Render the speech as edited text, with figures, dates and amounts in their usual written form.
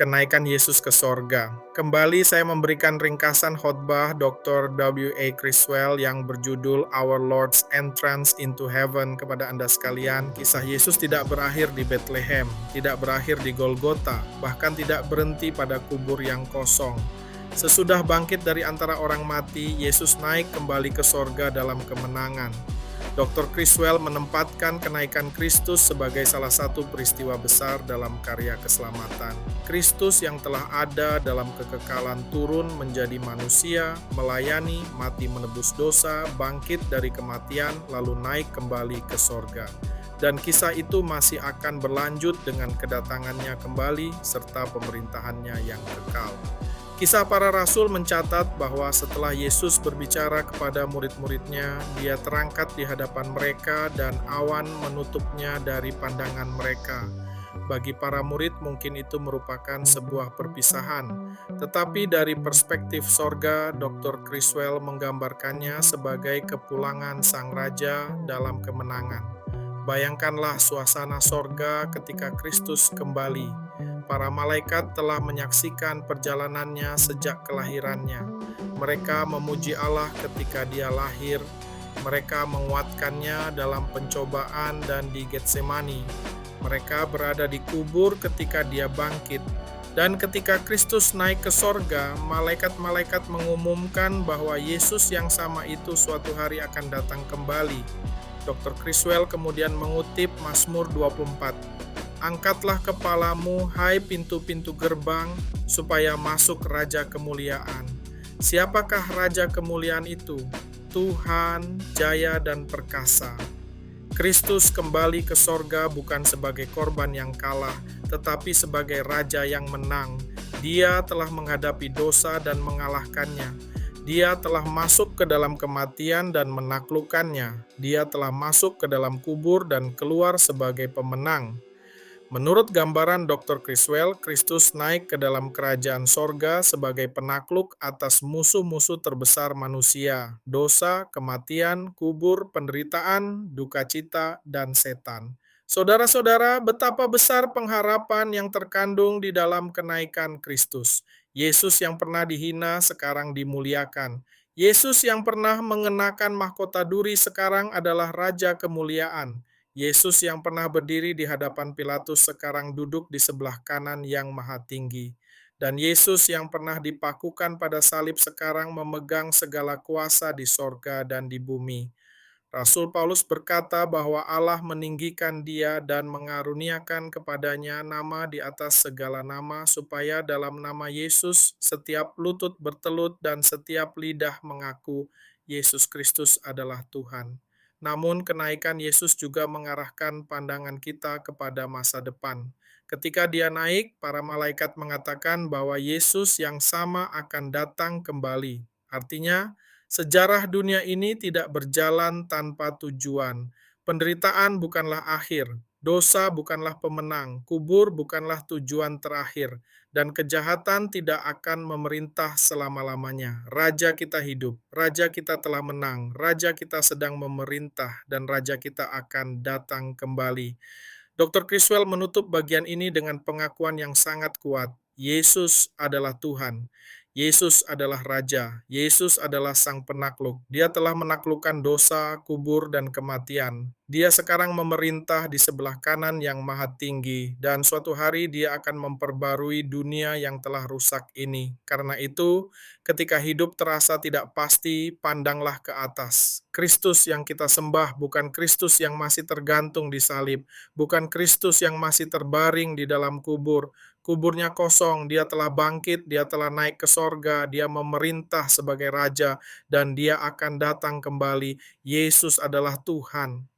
Kenaikan Yesus ke sorga. Kembali saya memberikan ringkasan khotbah Dr. W.A. Criswell yang berjudul Our Lord's Entrance into Heaven kepada Anda sekalian. Kisah Yesus tidak berakhir di Bethlehem, tidak berakhir di Golgota, bahkan tidak berhenti pada kubur yang kosong. Sesudah bangkit dari antara orang mati, Yesus naik kembali ke sorga dalam kemenangan. Dr. Criswell menempatkan kenaikan Kristus sebagai salah satu peristiwa besar dalam karya keselamatan. Kristus yang telah ada dalam kekekalan turun menjadi manusia, melayani, mati menebus dosa, bangkit dari kematian, lalu naik kembali ke sorga. Dan kisah itu masih akan berlanjut dengan kedatangannya kembali serta pemerintahannya yang kekal. Kisah para rasul mencatat bahwa setelah Yesus berbicara kepada murid-muridnya, dia terangkat di hadapan mereka dan awan menutupnya dari pandangan mereka. Bagi para murid mungkin itu merupakan sebuah perpisahan, tetapi dari perspektif sorga, Dr. Criswell menggambarkannya sebagai kepulangan sang raja dalam kemenangan. Bayangkanlah suasana sorga ketika Kristus kembali. Para malaikat telah menyaksikan perjalanannya sejak kelahirannya. Mereka memuji Allah ketika dia lahir. Mereka menguatkannya dalam pencobaan dan di Getsemani. Mereka berada di kubur ketika dia bangkit. Dan ketika Kristus naik ke sorga, malaikat-malaikat mengumumkan bahwa Yesus yang sama itu suatu hari akan datang kembali. Dr. Criswell kemudian mengutip Mazmur 24. Angkatlah kepalamu, hai pintu-pintu gerbang, supaya masuk Raja Kemuliaan. Siapakah Raja Kemuliaan itu? Tuhan, jaya dan perkasa. Kristus kembali ke sorga bukan sebagai korban yang kalah, tetapi sebagai Raja yang menang. Dia telah menghadapi dosa dan mengalahkannya. Dia telah masuk ke dalam kematian dan menaklukkannya. Dia telah masuk ke dalam kubur dan keluar sebagai pemenang. Menurut gambaran Dr. Criswell, Kristus naik ke dalam kerajaan sorga sebagai penakluk atas musuh-musuh terbesar manusia, dosa, kematian, kubur, penderitaan, duka cita, dan setan. Saudara-saudara, betapa besar pengharapan yang terkandung di dalam kenaikan Kristus. Yesus yang pernah dihina sekarang dimuliakan. Yesus yang pernah mengenakan mahkota duri sekarang adalah Raja Kemuliaan. Yesus yang pernah berdiri di hadapan Pilatus sekarang duduk di sebelah kanan yang maha tinggi. Dan Yesus yang pernah dipakukan pada salib sekarang memegang segala kuasa di sorga dan di bumi. Rasul Paulus berkata bahwa Allah meninggikan dia dan mengaruniakan kepadanya nama di atas segala nama, supaya dalam nama Yesus setiap lutut bertelut dan setiap lidah mengaku Yesus Kristus adalah Tuhan. Namun kenaikan Yesus juga mengarahkan pandangan kita kepada masa depan. Ketika dia naik, para malaikat mengatakan bahwa Yesus yang sama akan datang kembali. Artinya, sejarah dunia ini tidak berjalan tanpa tujuan. Penderitaan bukanlah akhir, dosa bukanlah pemenang, kubur bukanlah tujuan terakhir, dan kejahatan tidak akan memerintah selama-lamanya. Raja kita hidup, Raja kita telah menang, Raja kita sedang memerintah, dan Raja kita akan datang kembali. Dr. Criswell menutup bagian ini dengan pengakuan yang sangat kuat. Yesus adalah Tuhan. Yesus adalah Raja. Yesus adalah Sang Penakluk. Dia telah menaklukkan dosa, kubur, dan kematian. Dia sekarang memerintah di sebelah kanan yang maha tinggi, dan suatu hari dia akan memperbarui dunia yang telah rusak ini. Karena itu, ketika hidup terasa tidak pasti, pandanglah ke atas. Kristus yang kita sembah bukan Kristus yang masih tergantung di salib, bukan Kristus yang masih terbaring di dalam kubur. Kuburnya kosong, dia telah bangkit, dia telah naik ke sorga, dia memerintah sebagai Raja, dan dia akan datang kembali. Yesus adalah Tuhan.